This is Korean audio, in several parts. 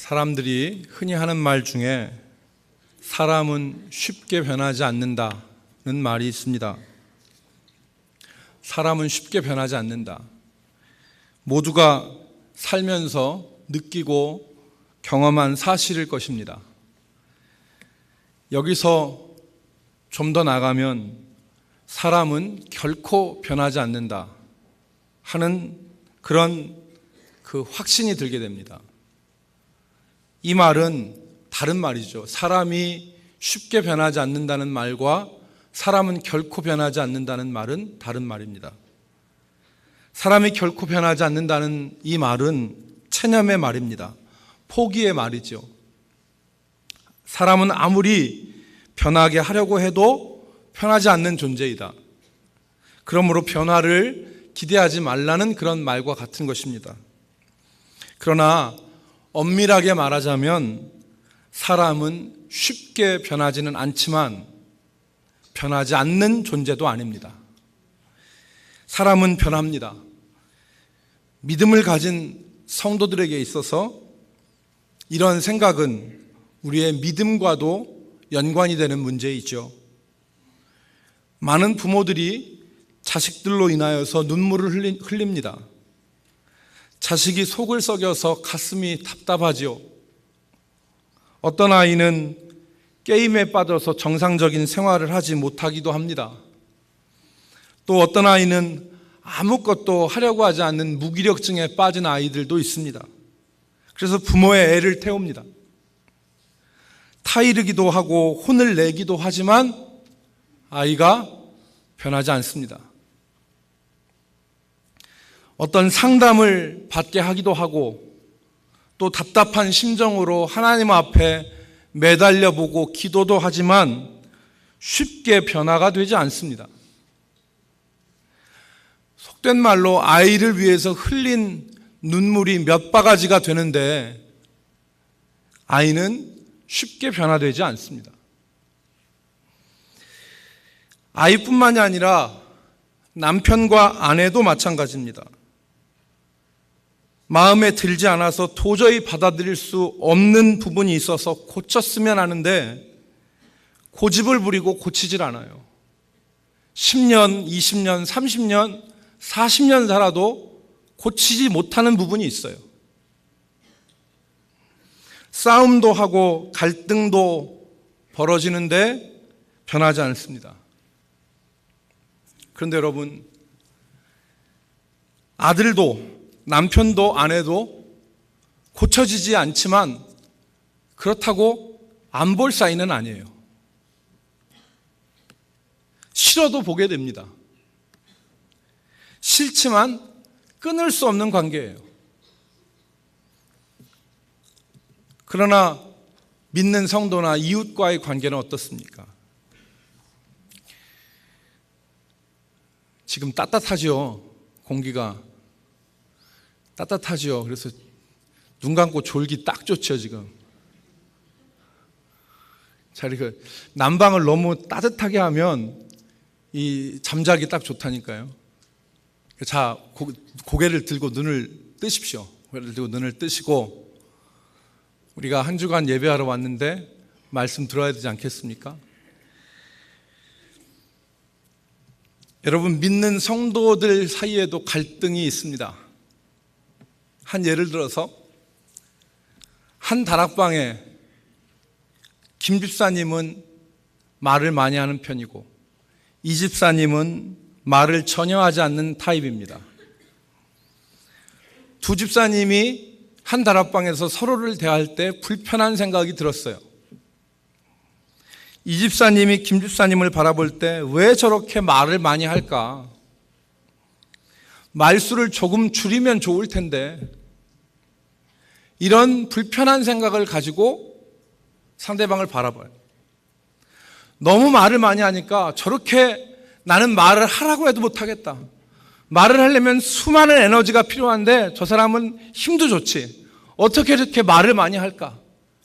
사람들이 흔히 하는 말 중에 사람은 쉽게 변하지 않는다는 말이 있습니다. 사람은 쉽게 변하지 않는다. 모두가 살면서 느끼고 경험한 사실일 것입니다. 여기서 좀 더 나가면 사람은 결코 변하지 않는다 하는 그런 확신이 들게 됩니다. 이 말은 다른 말이죠. 사람이 쉽게 변하지 않는다는 말과 사람은 결코 변하지 않는다는 말은 다른 말입니다. 사람이 결코 변하지 않는다는 이 말은 체념의 말입니다. 포기의 말이죠. 사람은 아무리 변하게 하려고 해도 변하지 않는 존재이다. 그러므로 변화를 기대하지 말라는 그런 말과 같은 것입니다. 그러나 엄밀하게 말하자면 사람은 쉽게 변하지는 않지만 변하지 않는 존재도 아닙니다. 사람은 변합니다. 믿음을 가진 성도들에게 있어서 이런 생각은 우리의 믿음과도 연관이 되는 문제이죠. 많은 부모들이 자식들로 인하여서 눈물을 흘립니다. 자식이 속을 썩여서 가슴이 답답하지요. 어떤 아이는 게임에 빠져서 정상적인 생활을 하지 못하기도 합니다. 또 어떤 아이는 아무것도 하려고 하지 않는 무기력증에 빠진 아이들도 있습니다. 그래서 부모의 애를 태웁니다. 타이르기도 하고 혼을 내기도 하지만 아이가 변하지 않습니다. 어떤 상담을 받게 하기도 하고 또 답답한 심정으로 하나님 앞에 매달려 보고 기도도 하지만 쉽게 변화가 되지 않습니다. 속된 말로 아이를 위해서 흘린 눈물이 몇 바가지가 되는데 아이는 쉽게 변화되지 않습니다. 아이뿐만이 아니라 남편과 아내도 마찬가지입니다. 마음에 들지 않아서 도저히 받아들일 수 없는 부분이 있어서 고쳤으면 하는데 고집을 부리고 고치질 않아요. 10년, 20년, 30년, 40년 살아도 고치지 못하는 부분이 있어요. 싸움도 하고 갈등도 벌어지는데 변하지 않습니다. 그런데 여러분, 아들도 남편도 아내도 고쳐지지 않지만 그렇다고 안 볼 사이는 아니에요. 싫어도 보게 됩니다. 싫지만 끊을 수 없는 관계예요. 그러나 믿는 성도나 이웃과의 관계는 어떻습니까? 지금 따뜻하죠. 공기가 따뜻하죠. 그래서 눈 감고 졸기 딱 좋죠, 지금. 자, 이렇게 난방을 너무 따뜻하게 하면 이 잠자기 딱 좋다니까요. 자, 고개를 들고 눈을 뜨십시오. 고개를 들고 눈을 뜨시고 우리가 한 주간 예배하러 왔는데 말씀 들어야 되지 않겠습니까? 여러분, 믿는 성도들 사이에도 갈등이 있습니다. 한 예를 들어서 한 다락방에 김 집사님은 말을 많이 하는 편이고 이 집사님은 말을 전혀 하지 않는 타입입니다. 두 집사님이 한 다락방에서 서로를 대할 때 불편한 생각이 들었어요. 이 집사님이 김 집사님을 바라볼 때 왜 저렇게 말을 많이 할까? 말수를 조금 줄이면 좋을 텐데 이런 불편한 생각을 가지고 상대방을 바라봐요. 너무 말을 많이 하니까 저렇게 나는 말을 하라고 해도 못하겠다. 말을 하려면 수많은 에너지가 필요한데 저 사람은 힘도 좋지. 어떻게 이렇게 말을 많이 할까?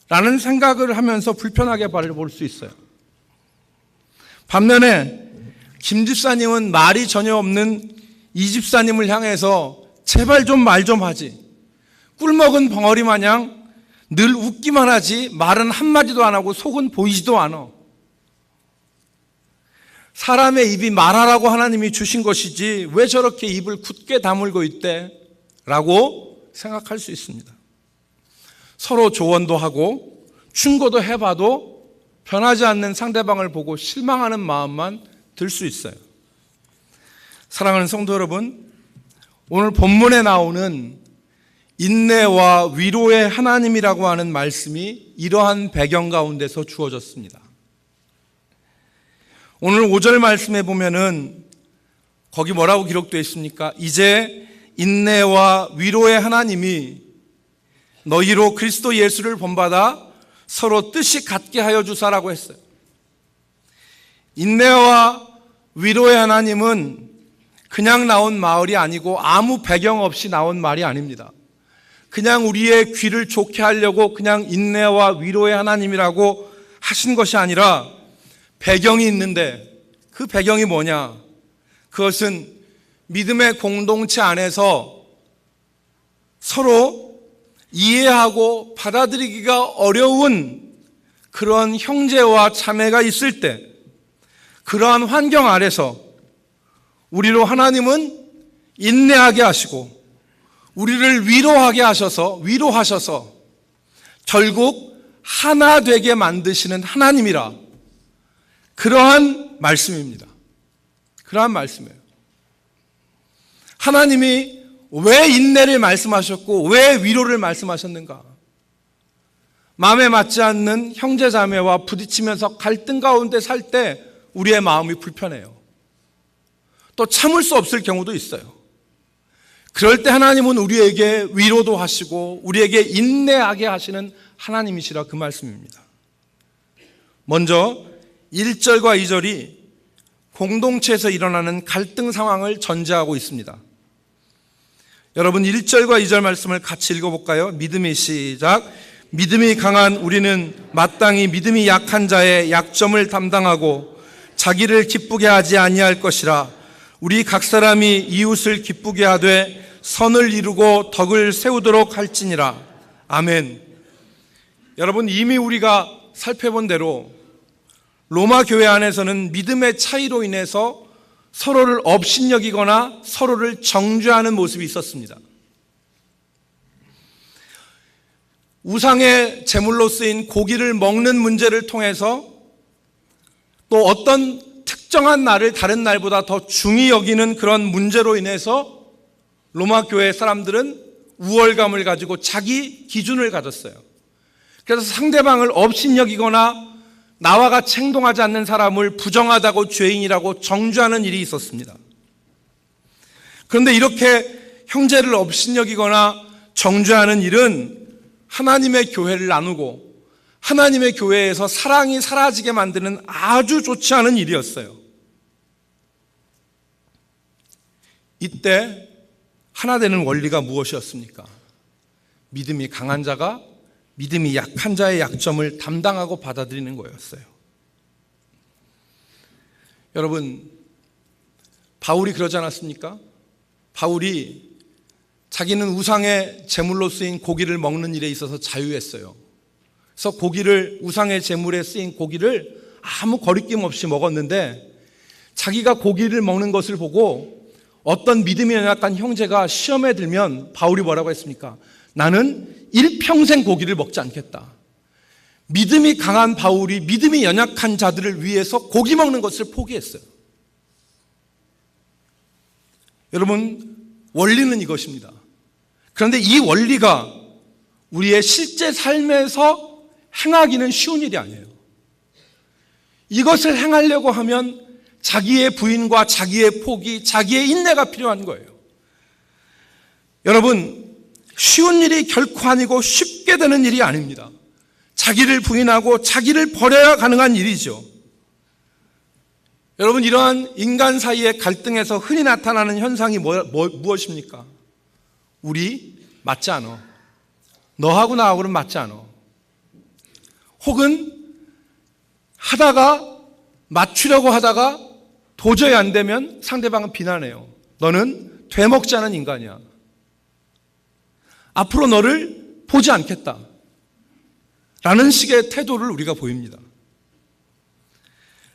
라는 생각을 하면서 불편하게 바라볼 수 있어요. 반면에 김 집사님은 말이 전혀 없는 이 집사님을 향해서 제발 좀 말 좀 하지. 꿀먹은 벙어리 마냥 늘 웃기만 하지 말은 한마디도 안 하고 속은 보이지도 않아. 사람의 입이 말하라고 하나님이 주신 것이지 왜 저렇게 입을 굳게 다물고 있대? 라고 생각할 수 있습니다. 서로 조언도 하고 충고도 해봐도 변하지 않는 상대방을 보고 실망하는 마음만 들 수 있어요. 사랑하는 성도 여러분, 오늘 본문에 나오는 인내와 위로의 하나님이라고 하는 말씀이 이러한 배경 가운데서 주어졌습니다. 오늘 5절 말씀에 보면은 거기 뭐라고 기록되어 있습니까? 이제 인내와 위로의 하나님이 너희로 그리스도 예수를 본받아 서로 뜻이 같게 하여 주사라고 했어요. 인내와 위로의 하나님은 그냥 나온 말이 아니고 아무 배경 없이 나온 말이 아닙니다. 그냥 우리의 귀를 좋게 하려고 그냥 인내와 위로의 하나님이라고 하신 것이 아니라 배경이 있는데 그 배경이 뭐냐? 그것은 믿음의 공동체 안에서 서로 이해하고 받아들이기가 어려운 그런 형제와 자매가 있을 때 그러한 환경 아래서 우리로 하나님은 인내하게 하시고 우리를 위로하셔서 결국 하나 되게 만드시는 하나님이라 그러한 말씀입니다. 그러한 말씀이에요. 하나님이 왜 인내를 말씀하셨고 왜 위로를 말씀하셨는가? 마음에 맞지 않는 형제자매와 부딪히면서 갈등 가운데 살 때 우리의 마음이 불편해요. 또 참을 수 없을 경우도 있어요. 그럴 때 하나님은 우리에게 위로도 하시고 우리에게 인내하게 하시는 하나님이시라 그 말씀입니다. 먼저 1절과 2절이 공동체에서 일어나는 갈등 상황을 전제하고 있습니다. 여러분 1절과 2절 말씀을 같이 읽어볼까요? 믿음이 시작. 믿음이 강한 우리는 마땅히 믿음이 약한 자의 약점을 담당하고 자기를 기쁘게 하지 아니할 것이라. 우리 각 사람이 이웃을 기쁘게 하되 선을 이루고 덕을 세우도록 할지니라. 아멘. 여러분 이미 우리가 살펴본 대로 로마 교회 안에서는 믿음의 차이로 인해서 서로를 업신여기거나 서로를 정죄하는 모습이 있었습니다. 우상의 제물로 쓰인 고기를 먹는 문제를 통해서 또 어떤 특정한 날을 다른 날보다 더 중히 여기는 그런 문제로 인해서 로마 교회 사람들은 우월감을 가지고 자기 기준을 가졌어요. 그래서 상대방을 업신여기거나 나와 같이 행동하지 않는 사람을 부정하다고 죄인이라고 정죄하는 일이 있었습니다. 그런데 이렇게 형제를 업신여기거나 정죄하는 일은 하나님의 교회를 나누고 하나님의 교회에서 사랑이 사라지게 만드는 아주 좋지 않은 일이었어요. 이때 하나 되는 원리가 무엇이었습니까? 믿음이 강한 자가 믿음이 약한 자의 약점을 담당하고 받아들이는 거였어요. 여러분, 바울이 그러지 않았습니까? 바울이 자기는 우상의 제물로 쓰인 고기를 먹는 일에 있어서 자유했어요. 그래서 우상의 제물에 쓰인 고기를 아무 거리낌 없이 먹었는데 자기가 고기를 먹는 것을 보고 어떤 믿음이 연약한 형제가 시험에 들면 바울이 뭐라고 했습니까? 나는 일평생 고기를 먹지 않겠다. 믿음이 강한 바울이 믿음이 연약한 자들을 위해서 고기 먹는 것을 포기했어요. 여러분, 원리는 이것입니다. 그런데 이 원리가 우리의 실제 삶에서 행하기는 쉬운 일이 아니에요. 이것을 행하려고 하면 자기의 부인과 자기의 포기, 자기의 인내가 필요한 거예요. 여러분, 쉬운 일이 결코 아니고 쉽게 되는 일이 아닙니다. 자기를 부인하고 자기를 버려야 가능한 일이죠. 여러분, 이러한 인간 사이의 갈등에서 흔히 나타나는 현상이 무엇입니까? 우리 맞지 않아. 너하고 나하고는 맞지 않아. 혹은 맞추려고 하다가 도저히 안 되면 상대방은 비난해요. 너는 되먹지 않은 인간이야. 앞으로 너를 보지 않겠다. 라는 식의 태도를 우리가 보입니다.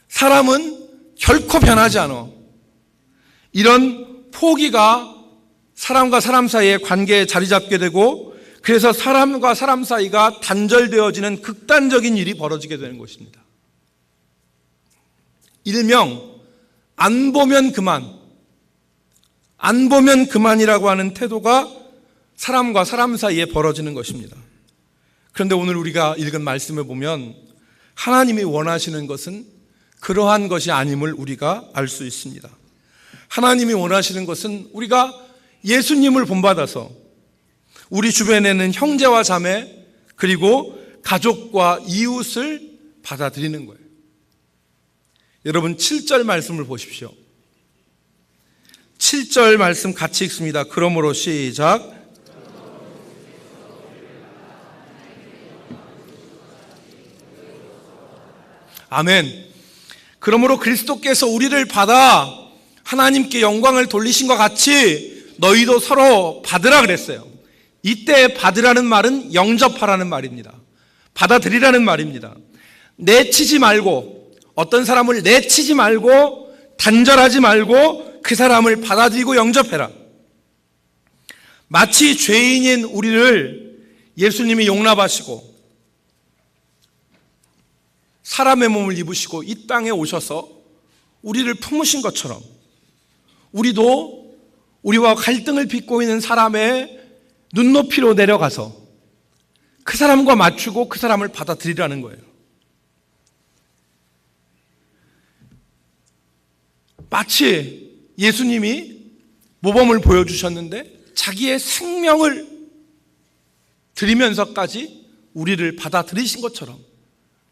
사람은 결코 변하지 않아. 이런 포기가 사람과 사람 사이의 관계에 자리 잡게 되고, 그래서 사람과 사람 사이가 단절되어지는 극단적인 일이 벌어지게 되는 것입니다. 일명 안 보면 그만, 안 보면 그만이라고 하는 태도가 사람과 사람 사이에 벌어지는 것입니다. 그런데 오늘 우리가 읽은 말씀을 보면 하나님이 원하시는 것은 그러한 것이 아님을 우리가 알 수 있습니다. 하나님이 원하시는 것은 우리가 예수님을 본받아서 우리 주변에는 형제와 자매 그리고 가족과 이웃을 받아들이는 거예요. 여러분 7절 말씀을 보십시오. 7절 말씀 같이 읽습니다. 그러므로 시작. 아멘. 그러므로 그리스도께서 우리를 받아 하나님께 영광을 돌리신 것 같이 너희도 서로 받으라 그랬어요. 이때 받으라는 말은 영접하라는 말입니다. 받아들이라는 말입니다. 내치지 말고, 어떤 사람을 내치지 말고, 단절하지 말고 그 사람을 받아들이고 영접해라. 마치 죄인인 우리를 예수님이 용납하시고 사람의 몸을 입으시고 이 땅에 오셔서 우리를 품으신 것처럼 우리도 우리와 갈등을 빚고 있는 사람의 눈높이로 내려가서 그 사람과 맞추고 그 사람을 받아들이라는 거예요. 마치 예수님이 모범을 보여주셨는데 자기의 생명을 드리면서까지 우리를 받아들이신 것처럼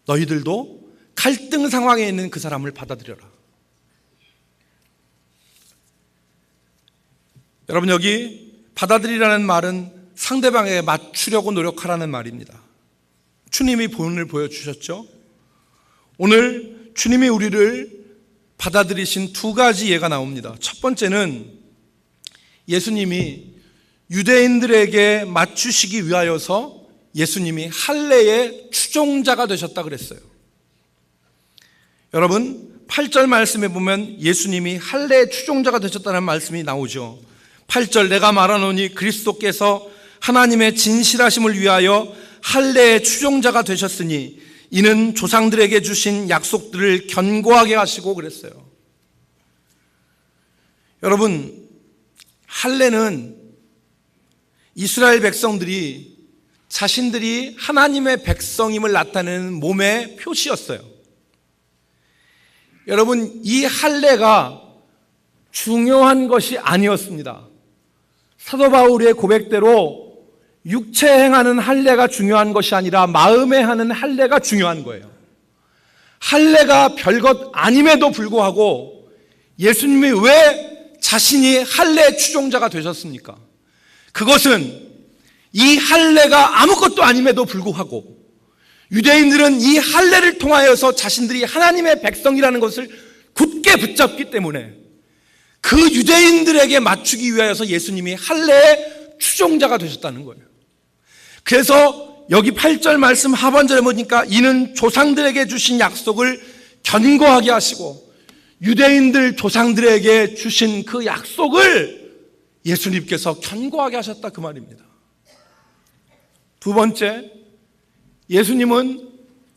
너희들도 갈등 상황에 있는 그 사람을 받아들여라. 여러분, 여기 받아들이라는 말은 상대방에게 맞추려고 노력하라는 말입니다. 주님이 본을 보여주셨죠. 오늘 주님이 우리를 받아들이신 두 가지 예가 나옵니다. 첫 번째는 예수님이 유대인들에게 맞추시기 위하여서 예수님이 할례의 추종자가 되셨다 그랬어요. 여러분 8절 말씀에 보면 예수님이 할례의 추종자가 되셨다는 말씀이 나오죠. 8절 내가 말하노니 그리스도께서 하나님의 진실하심을 위하여 할례의 추종자가 되셨으니 이는 조상들에게 주신 약속들을 견고하게 하시고 그랬어요. 여러분 할례는 이스라엘 백성들이 자신들이 하나님의 백성임을 나타내는 몸의 표시였어요. 여러분 이 할례가 중요한 것이 아니었습니다. 사도 바울의 고백대로 육체 행하는 할례가 중요한 것이 아니라 마음에 하는 할례가 중요한 거예요. 할례가 별것 아님에도 불구하고 예수님이 왜 자신이 할례의 추종자가 되셨습니까? 그것은 이 할례가 아무것도 아님에도 불구하고 유대인들은 이 할례를 통하여서 자신들이 하나님의 백성이라는 것을 굳게 붙잡기 때문에 그 유대인들에게 맞추기 위하여서 예수님이 할례의 추종자가 되셨다는 거예요. 그래서 여기 8절 말씀 하반절에 보니까 이는 조상들에게 주신 약속을 견고하게 하시고 유대인들 조상들에게 주신 그 약속을 예수님께서 견고하게 하셨다 그 말입니다. 두 번째, 예수님은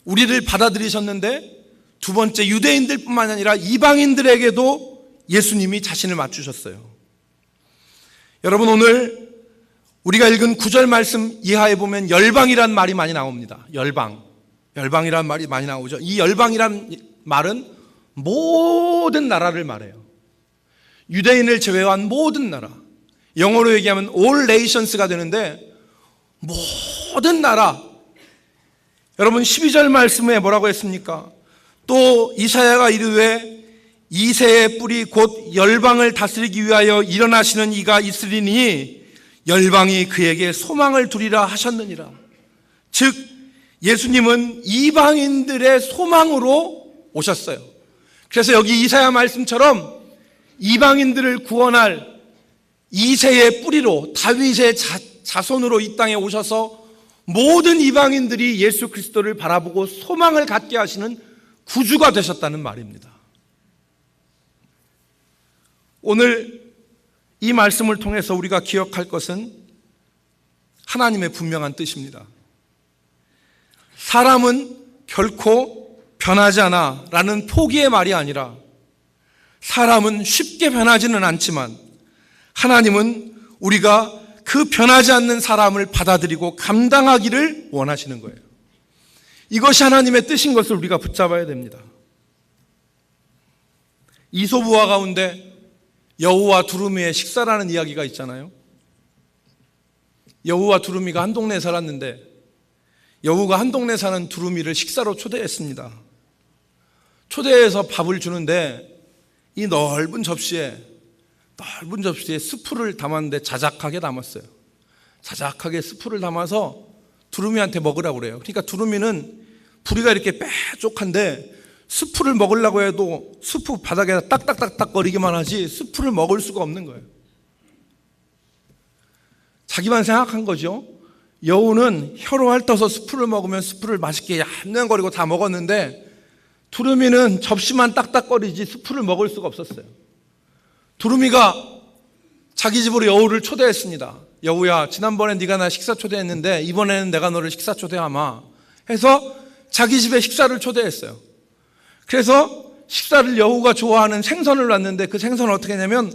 우리를 받아들이셨는데 두 번째 유대인들뿐만 아니라 이방인들에게도 예수님이 자신을 맞추셨어요. 여러분 오늘 우리가 읽은 9절 말씀 이하에 보면 열방이란 말이 많이 나옵니다. 열방이란 말이 많이 나오죠. 이 열방이란 말은 모든 나라를 말해요. 유대인을 제외한 모든 나라. 영어로 얘기하면 all nations가 되는데 모든 나라. 여러분 12절 말씀에 뭐라고 했습니까? 또 이사야가 이르되 이새의 뿌리 곧 열방을 다스리기 위하여 일어나시는 이가 있으리니 열방이 그에게 소망을 두리라 하셨느니라. 즉 예수님은 이방인들의 소망으로 오셨어요. 그래서 여기 이사야 말씀처럼 이방인들을 구원할 이새의 뿌리로 다윗의 자손으로 이 땅에 오셔서 모든 이방인들이 예수 그리스도를 바라보고 소망을 갖게 하시는 구주가 되셨다는 말입니다. 오늘 이 말씀을 통해서 우리가 기억할 것은 하나님의 분명한 뜻입니다. 사람은 결코 변하지 않아 라는 포기의 말이 아니라, 사람은 쉽게 변하지는 않지만 하나님은 우리가 그 변하지 않는 사람을 받아들이고 감당하기를 원하시는 거예요. 이것이 하나님의 뜻인 것을 우리가 붙잡아야 됩니다. 이솝우화 가운데 여우와 두루미의 식사라는 이야기가 있잖아요. 여우와 두루미가 한 동네에 살았는데 여우가 한 동네에 사는 두루미를 식사로 초대했습니다. 초대해서 밥을 주는데 이 넓은 접시에 스프를 담았는데 자작하게 담았어요. 자작하게 스프를 담아서 두루미한테 먹으라고 그래요. 그러니까 두루미는 부리가 이렇게 뾰족한데 스프를 먹으려고 해도 스프 바닥에 딱딱딱딱 거리기만 하지 스프를 먹을 수가 없는 거예요. 자기만 생각한 거죠. 여우는 혀로 핥아서 스프를 먹으면 스프를 맛있게 얌얌거리고 다 먹었는데, 두루미는 접시만 딱딱거리지 스프를 먹을 수가 없었어요. 두루미가 자기 집으로 여우를 초대했습니다. 여우야, 지난번에 네가 나 식사 초대했는데 이번에는 내가 너를 식사 초대하마 해서 자기 집에 식사를 초대했어요. 그래서 식사를 여우가 좋아하는 생선을 놨는데, 그 생선을 어떻게 했냐면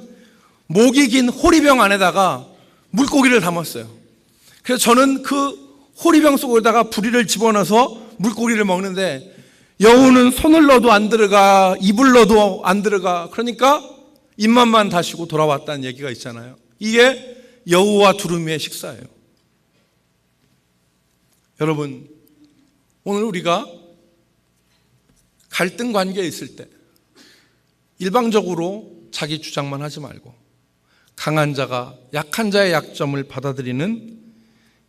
목이 긴 호리병 안에다가 물고기를 담았어요. 그래서 저는 그 호리병 속에다가 부리를 집어넣어서 물고기를 먹는데, 여우는 손을 넣어도 안 들어가, 입을 넣어도 안 들어가. 그러니까 입맛만 다시고 돌아왔다는 얘기가 있잖아요. 이게 여우와 두루미의 식사예요. 여러분, 오늘 우리가 갈등 관계에 있을 때 일방적으로 자기 주장만 하지 말고 강한 자가 약한 자의 약점을 받아들이는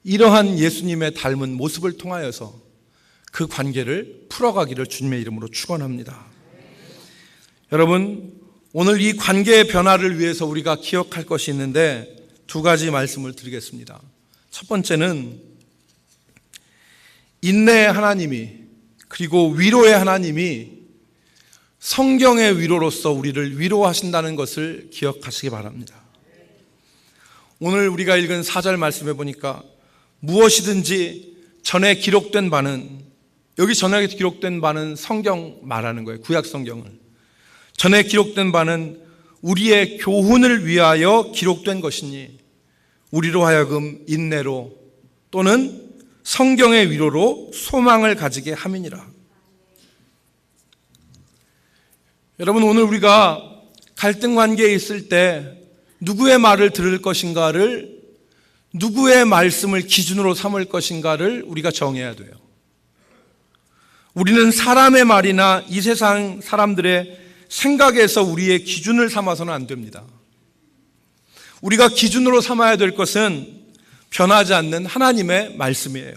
이러한 예수님의 닮은 모습을 통하여서 그 관계를 풀어가기를 주님의 이름으로 축원합니다. 여러분, 오늘 이 관계의 변화를 위해서 우리가 기억할 것이 있는데 두 가지 말씀을 드리겠습니다. 첫 번째는 인내의 하나님이, 그리고 위로의 하나님이 성경의 위로로서 우리를 위로하신다는 것을 기억하시기 바랍니다. 오늘 우리가 읽은 4절 말씀해 보니까 무엇이든지 전에 기록된 바는, 여기 전에 기록된 바는 성경 말하는 거예요. 구약 성경을. 전에 기록된 바는 우리의 교훈을 위하여 기록된 것이니 우리로 하여금 인내로 또는 성경의 위로로 소망을 가지게 함이니라. 여러분, 오늘 우리가 갈등 관계에 있을 때 누구의 말을 들을 것인가를, 누구의 말씀을 기준으로 삼을 것인가를 우리가 정해야 돼요. 우리는 사람의 말이나 이 세상 사람들의 생각에서 우리의 기준을 삼아서는 안 됩니다. 우리가 기준으로 삼아야 될 것은 변하지 않는 하나님의 말씀이에요.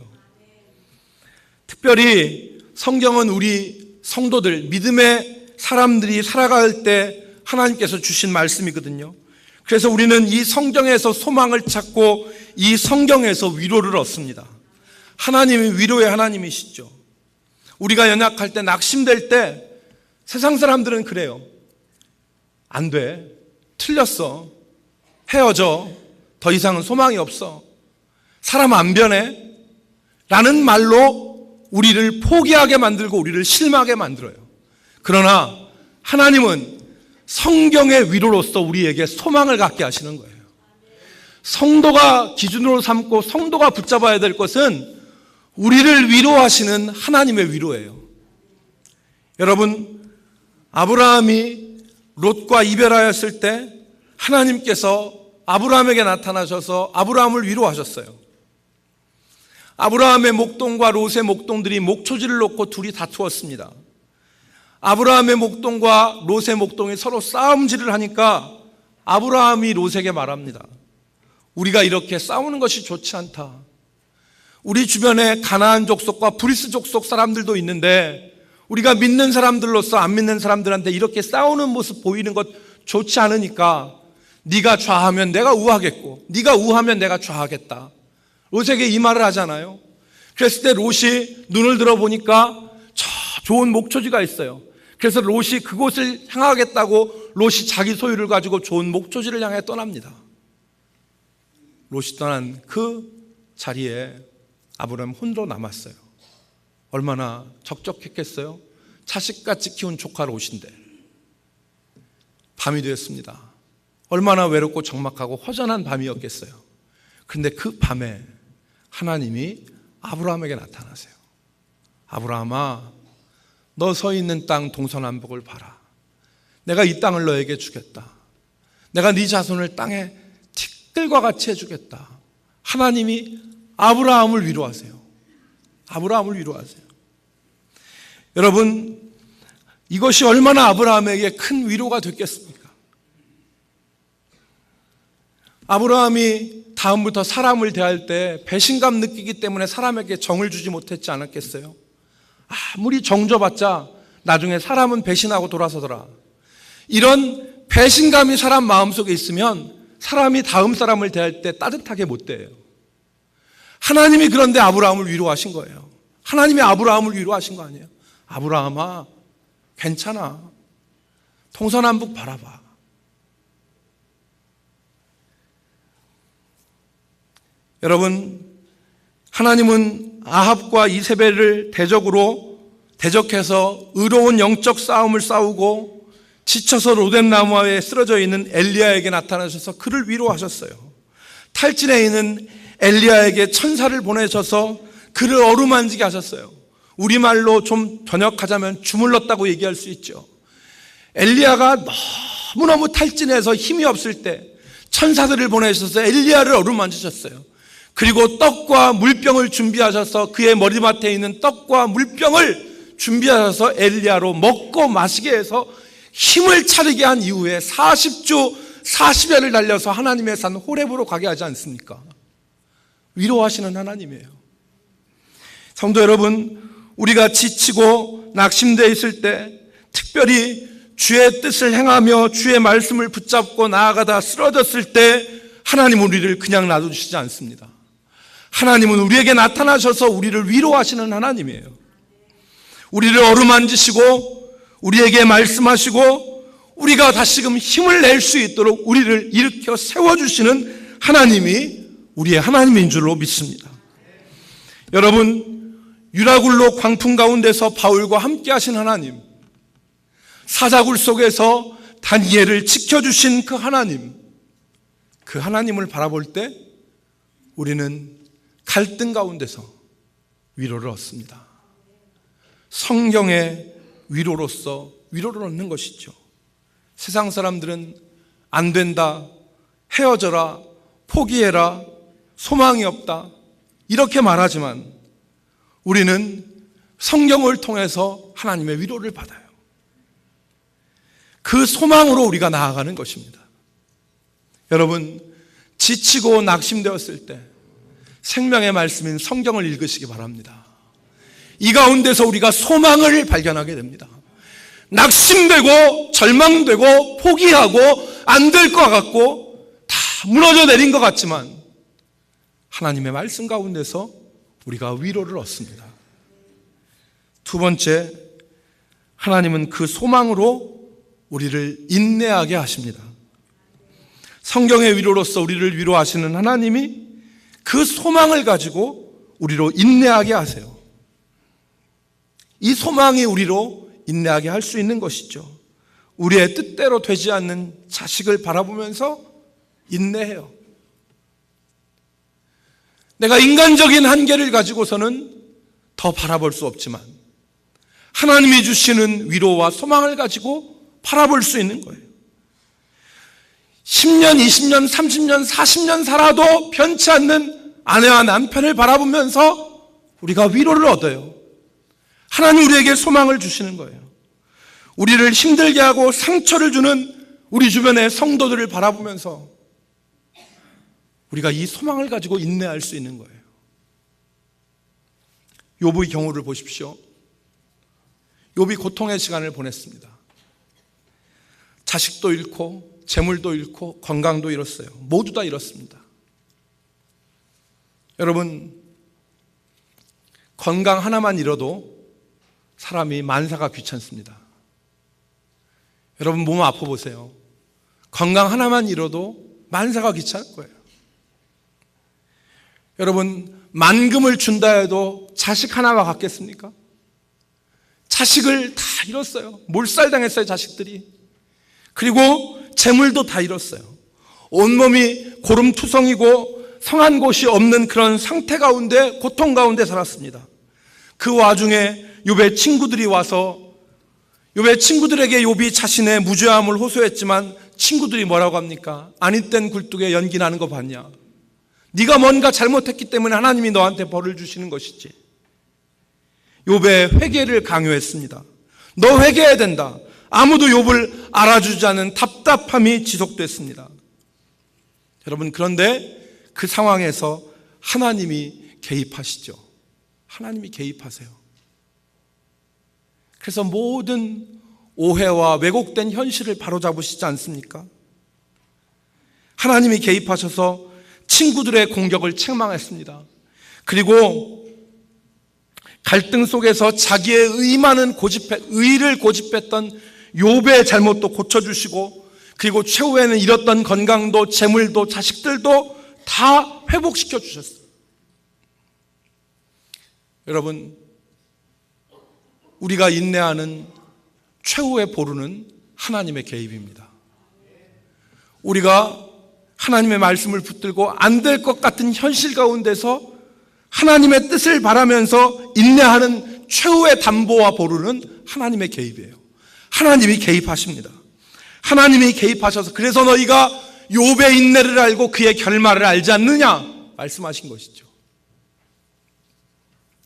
특별히 성경은 우리 성도들, 믿음의 사람들이 살아갈 때 하나님께서 주신 말씀이거든요. 그래서 우리는 이 성경에서 소망을 찾고 이 성경에서 위로를 얻습니다. 하나님이 위로의 하나님이시죠. 우리가 연약할 때, 낙심될 때 세상 사람들은 그래요. 안 돼. 틀렸어. 헤어져. 더 이상은 소망이 없어. 사람 안 변해. 라는 말로 우리를 포기하게 만들고 우리를 실망하게 만들어요. 그러나 하나님은 성경의 위로로서 우리에게 소망을 갖게 하시는 거예요. 성도가 기준으로 삼고 성도가 붙잡아야 될 것은 우리를 위로하시는 하나님의 위로예요. 여러분, 아브라함이 롯과 이별하였을 때 하나님께서 아브라함에게 나타나셔서 아브라함을 위로하셨어요. 아브라함의 목동과 롯의 목동들이 목초지를 놓고 둘이 다투었습니다. 아브라함의 목동과 롯의 목동이 서로 싸움질을 하니까 아브라함이 롯에게 말합니다. 우리가 이렇게 싸우는 것이 좋지 않다. 우리 주변에 가나안 족속과 브리스 족속 사람들도 있는데 우리가 믿는 사람들로서 안 믿는 사람들한테 이렇게 싸우는 모습 보이는 것 좋지 않으니까 네가 좌하면 내가 우하겠고 네가 우하면 내가 좌하겠다. 롯에게 이 말을 하잖아요. 그랬을 때 롯이 눈을 들어보니까 저 좋은 목초지가 있어요. 그래서 롯이 그곳을 향하겠다고 롯이 자기 소유를 가지고 좋은 목초지를 향해 떠납니다. 롯이 떠난 그 자리에 아브라함 혼자 남았어요. 얼마나 적적했겠어요? 자식같이 키운 조카 롯인데. 밤이 되었습니다. 얼마나 외롭고 적막하고 허전한 밤이었겠어요. 그런데 그 밤에 하나님이 아브라함에게 나타나세요. 아브라함아, 너 서 있는 땅 동서남북을 봐라. 내가 이 땅을 너에게 주겠다. 내가 네 자손을 땅에 티끌과 같이 해주겠다. 하나님이 아브라함을 위로하세요. 아브라함을 위로하세요. 여러분, 이것이 얼마나 아브라함에게 큰 위로가 됐겠습니까? 아브라함이 다음부터 사람을 대할 때 배신감 느끼기 때문에 사람에게 정을 주지 못했지 않았겠어요? 아무리 정 줘봤자 나중에 사람은 배신하고 돌아서더라. 이런 배신감이 사람 마음속에 있으면 사람이 다음 사람을 대할 때 따뜻하게 못 대해요. 하나님이 그런데 아브라함을 위로하신 거예요. 하나님이 아브라함을 위로하신 거 아니에요? 아브라함아, 괜찮아. 동서남북 바라봐. 여러분, 하나님은 아합과 이세벨을 대적해서 의로운 영적 싸움을 싸우고 지쳐서 로뎀나무에 쓰러져 있는 엘리야에게 나타나셔서 그를 위로하셨어요. 탈진해 있는 엘리야에게 천사를 보내셔서 그를 어루만지게 하셨어요. 우리말로 좀 번역하자면 주물렀다고 얘기할 수 있죠. 엘리야가 너무너무 탈진해서 힘이 없을 때 천사들을 보내셔서 엘리야를 어루만지셨어요. 그리고 떡과 물병을 준비하셔서 그의 머리맡에 있는 떡과 물병을 준비하셔서 엘리야로 먹고 마시게 해서 힘을 차리게 한 이후에 40주 40일을 달려서 하나님의 산 호렙으로 가게 하지 않습니까? 위로하시는 하나님이에요. 성도 여러분, 우리가 지치고 낙심되어 있을 때, 특별히 주의 뜻을 행하며 주의 말씀을 붙잡고 나아가다 쓰러졌을 때 하나님은 우리를 그냥 놔두시지 않습니다. 하나님은 우리에게 나타나셔서 우리를 위로하시는 하나님이에요. 우리를 어루만지시고 우리에게 말씀하시고 우리가 다시금 힘을 낼 수 있도록 우리를 일으켜 세워주시는 하나님이 우리의 하나님인 줄로 믿습니다. 여러분, 유라굴로 광풍 가운데서 바울과 함께 하신 하나님, 사자굴 속에서 다니엘을 지켜주신 그 하나님을 바라볼 때 우리는 갈등 가운데서 위로를 얻습니다. 성경의 위로로서 위로를 얻는 것이죠. 세상 사람들은 안 된다, 헤어져라, 포기해라, 소망이 없다 이렇게 말하지만 우리는 성경을 통해서 하나님의 위로를 받아요. 그 소망으로 우리가 나아가는 것입니다. 여러분, 지치고 낙심되었을 때 생명의 말씀인 성경을 읽으시기 바랍니다. 이 가운데서 우리가 소망을 발견하게 됩니다. 낙심되고 절망되고 포기하고 안 될 것 같고 다 무너져 내린 것 같지만 하나님의 말씀 가운데서 우리가 위로를 얻습니다. 두 번째, 하나님은 그 소망으로 우리를 인내하게 하십니다. 성경의 위로로서 우리를 위로하시는 하나님이 그 소망을 가지고 우리로 인내하게 하세요. 이 소망이 우리로 인내하게 할 수 있는 것이죠. 우리의 뜻대로 되지 않는 자식을 바라보면서 인내해요. 내가 인간적인 한계를 가지고서는 더 바라볼 수 없지만 하나님이 주시는 위로와 소망을 가지고 바라볼 수 있는 거예요. 10년, 20년, 30년, 40년 살아도 변치 않는 아내와 남편을 바라보면서 우리가 위로를 얻어요. 하나님 우리에게 소망을 주시는 거예요. 우리를 힘들게 하고 상처를 주는 우리 주변의 성도들을 바라보면서 우리가 이 소망을 가지고 인내할 수 있는 거예요. 욥의 경우를 보십시오. 욥이 고통의 시간을 보냈습니다. 자식도 잃고 재물도 잃고 건강도 잃었어요. 모두 다 잃었습니다. 여러분, 건강 하나만 잃어도 사람이 만사가 귀찮습니다. 여러분 몸 아파보세요. 건강 하나만 잃어도 만사가 귀찮을 거예요. 여러분 만금을 준다 해도 자식 하나와 같겠습니까? 자식을 다 잃었어요. 몰살당했어요, 자식들이. 그리고 재물도 다 잃었어요. 온몸이 고름투성이고 성한 곳이 없는 그런 상태 가운데, 고통 가운데 살았습니다. 그 와중에 욥의 친구들이 와서 욥의 친구들에게 욥이 자신의 무죄함을 호소했지만 친구들이 뭐라고 합니까? 아니땐 굴뚝에 연기 나는 거 봤냐? 네가 뭔가 잘못했기 때문에 하나님이 너한테 벌을 주시는 것이지. 욥의 회개를 강요했습니다. 너 회개해야 된다. 아무도 욥을 알아주지 않은 답답함이 지속됐습니다. 여러분 그런데 그 상황에서 하나님이 개입하시죠. 하나님이 개입하세요. 그래서 모든 오해와 왜곡된 현실을 바로잡으시지 않습니까? 하나님이 개입하셔서 친구들의 공격을 책망했습니다. 그리고 갈등 속에서 자기의 의를 고집했던 욥의 잘못도 고쳐주시고, 그리고 최후에는 잃었던 건강도 재물도 자식들도 다 회복시켜 주셨어요. 여러분, 우리가 인내하는 최후의 보루는 하나님의 개입입니다. 우리가 하나님의 말씀을 붙들고 안 될 것 같은 현실 가운데서 하나님의 뜻을 바라면서 인내하는 최후의 담보와 보루는 하나님의 개입이에요. 하나님이 개입하십니다. 하나님이 개입하셔서 그래서 너희가 욥의 인내를 알고 그의 결말을 알지 않느냐 말씀하신 것이죠.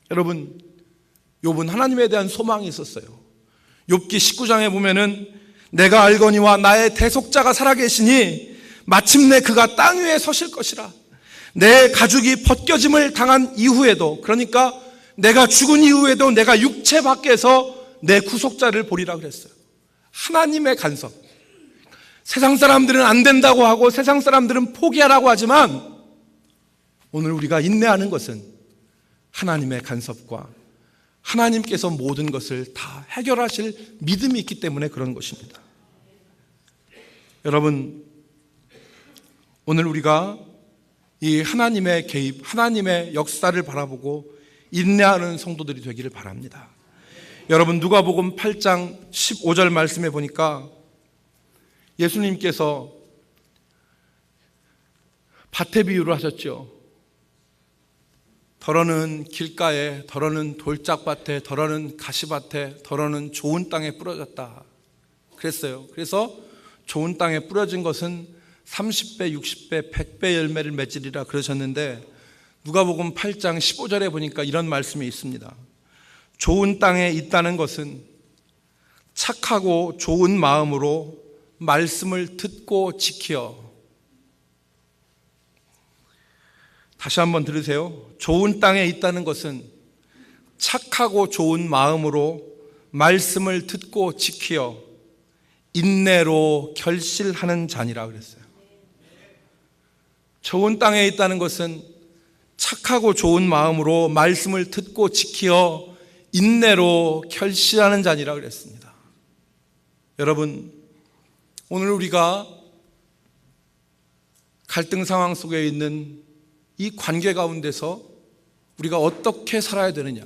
여러분, 욥은 하나님에 대한 소망이 있었어요. 욥기 19장에 보면은 내가 알거니와 나의 대속자가 살아계시니 마침내 그가 땅 위에 서실 것이라. 내 가죽이 벗겨짐을 당한 이후에도, 그러니까 내가 죽은 이후에도 내가 육체 밖에서 내 구속자를 보리라 그랬어요. 하나님의 간섭. 세상 사람들은 안 된다고 하고 세상 사람들은 포기하라고 하지만 오늘 우리가 인내하는 것은 하나님의 간섭과 하나님께서 모든 것을 다 해결하실 믿음이 있기 때문에 그런 것입니다. 여러분, 오늘 우리가 이 하나님의 개입, 하나님의 역사를 바라보고 인내하는 성도들이 되기를 바랍니다. 여러분, 누가복음 8장 15절 말씀에 보니까 예수님께서 밭의 비유를 하셨죠. 더러는 길가에, 더러는 돌짝밭에, 더러는 가시밭에, 더러는 좋은 땅에 뿌려졌다 그랬어요. 그래서 좋은 땅에 뿌려진 것은 30배, 60배, 100배 열매를 맺으리라 그러셨는데 누가복음 8장 15절에 보니까 이런 말씀이 있습니다. 좋은 땅에 있다는 것은 착하고 좋은 마음으로 말씀을 듣고 지키어. 다시 한번 들으세요. 좋은 땅에 있다는 것은 착하고 좋은 마음으로 말씀을 듣고 지키어 인내로 결실하는 자니라 그랬어요. 좋은 땅에 있다는 것은 착하고 좋은 마음으로 말씀을 듣고 지키어 인내로 결실하는 자니라 그랬습니다. 여러분, 오늘 우리가 갈등 상황 속에 있는 이 관계 가운데서 우리가 어떻게 살아야 되느냐,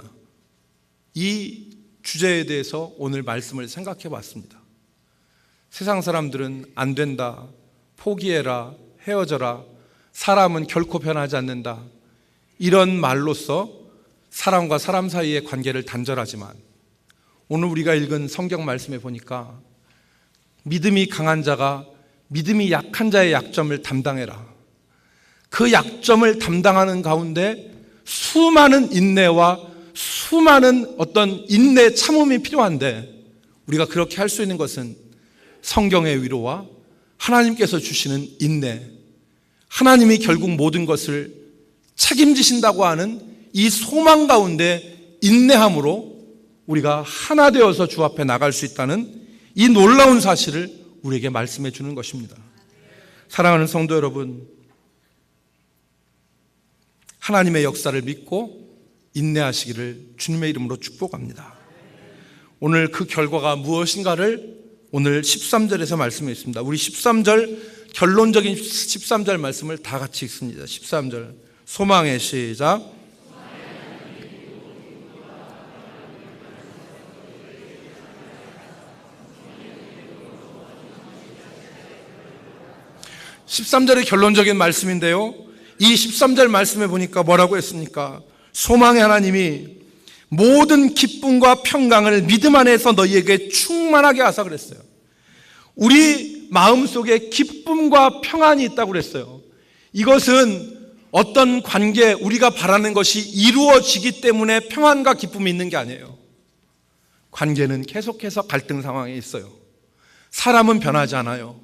이 주제에 대해서 오늘 말씀을 생각해 봤습니다. 세상 사람들은 안 된다, 포기해라, 헤어져라, 사람은 결코 변하지 않는다, 이런 말로써 사람과 사람 사이의 관계를 단절하지만 오늘 우리가 읽은 성경 말씀에 보니까 믿음이 강한 자가 믿음이 약한 자의 약점을 담당해라. 그 약점을 담당하는 가운데 수많은 인내와 수많은 어떤 인내 참음이 필요한데 우리가 그렇게 할 수 있는 것은 성경의 위로와 하나님께서 주시는 인내, 하나님이 결국 모든 것을 책임지신다고 하는 이 소망 가운데 인내함으로 우리가 하나 되어서 주 앞에 나갈 수 있다는 이 놀라운 사실을 우리에게 말씀해 주는 것입니다. 사랑하는 성도 여러분, 하나님의 역사를 믿고 인내하시기를 주님의 이름으로 축복합니다. 오늘 그 결과가 무엇인가를 오늘 13절에서 말씀해 있습니다. 우리 13절, 결론적인 13절 말씀을 다 같이 읽습니다. 13절 소망의 시작. 13절의 결론적인 말씀인데요, 이 13절 말씀에 보니까 뭐라고 했습니까? 소망의 하나님이 모든 기쁨과 평강을 믿음 안에서 너희에게 충만하게 하사 그랬어요. 우리 마음속에 기쁨과 평안이 있다고 그랬어요. 이것은 어떤 관계, 우리가 바라는 것이 이루어지기 때문에 평안과 기쁨이 있는 게 아니에요. 관계는 계속해서 갈등 상황에 있어요. 사람은 변하지 않아요.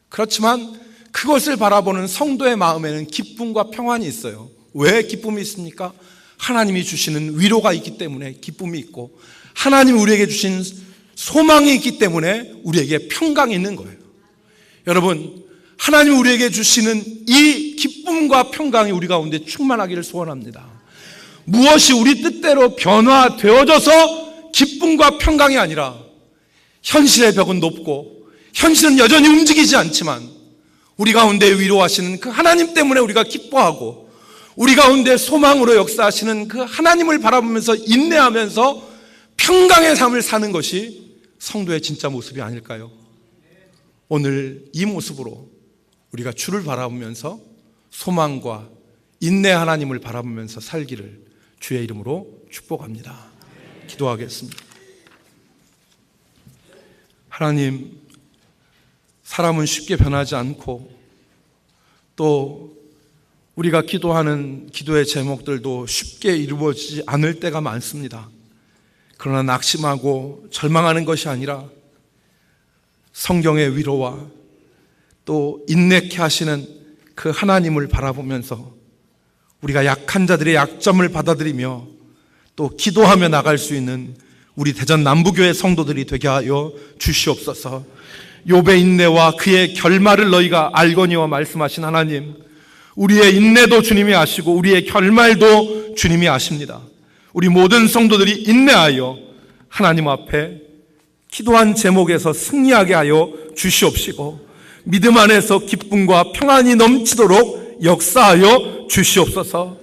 그렇지만 그것을 바라보는 성도의 마음에는 기쁨과 평안이 있어요. 왜 기쁨이 있습니까? 하나님이 주시는 위로가 있기 때문에 기쁨이 있고, 하나님이 우리에게 주신 소망이 있기 때문에 우리에게 평강이 있는 거예요. 여러분, 하나님이 우리에게 주시는 이 기쁨과 평강이 우리 가운데 충만하기를 소원합니다. 무엇이 우리 뜻대로 변화되어져서 기쁨과 평강이 아니라, 현실의 벽은 높고 현실은 여전히 움직이지 않지만 우리 가운데 위로하시는 그 하나님 때문에 우리가 기뻐하고, 우리 가운데 소망으로 역사하시는 그 하나님을 바라보면서 인내하면서 평강의 삶을 사는 것이 성도의 진짜 모습이 아닐까요? 오늘 이 모습으로 우리가 주를 바라보면서 소망과 인내 하나님을 바라보면서 살기를 주의 이름으로 축복합니다. 기도하겠습니다. 하나님, 사람은 쉽게 변하지 않고 또 우리가 기도하는 기도의 제목들도 쉽게 이루어지지 않을 때가 많습니다. 그러나 낙심하고 절망하는 것이 아니라 성경의 위로와 또 인내케 하시는 그 하나님을 바라보면서 우리가 약한 자들의 약점을 받아들이며 또 기도하며 나갈 수 있는 우리 대전 남부교회 성도들이 되게 하여 주시옵소서. 욥의 인내와 그의 결말을 너희가 알거니와 말씀하신 하나님, 우리의 인내도 주님이 아시고 우리의 결말도 주님이 아십니다. 우리 모든 성도들이 인내하여 하나님 앞에 기도한 제목에서 승리하게 하여 주시옵시고, 믿음 안에서 기쁨과 평안이 넘치도록 역사하여 주시옵소서.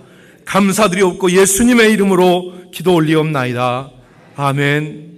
감사드리옵고 예수님의 이름으로 기도 올리옵나이다. 아멘.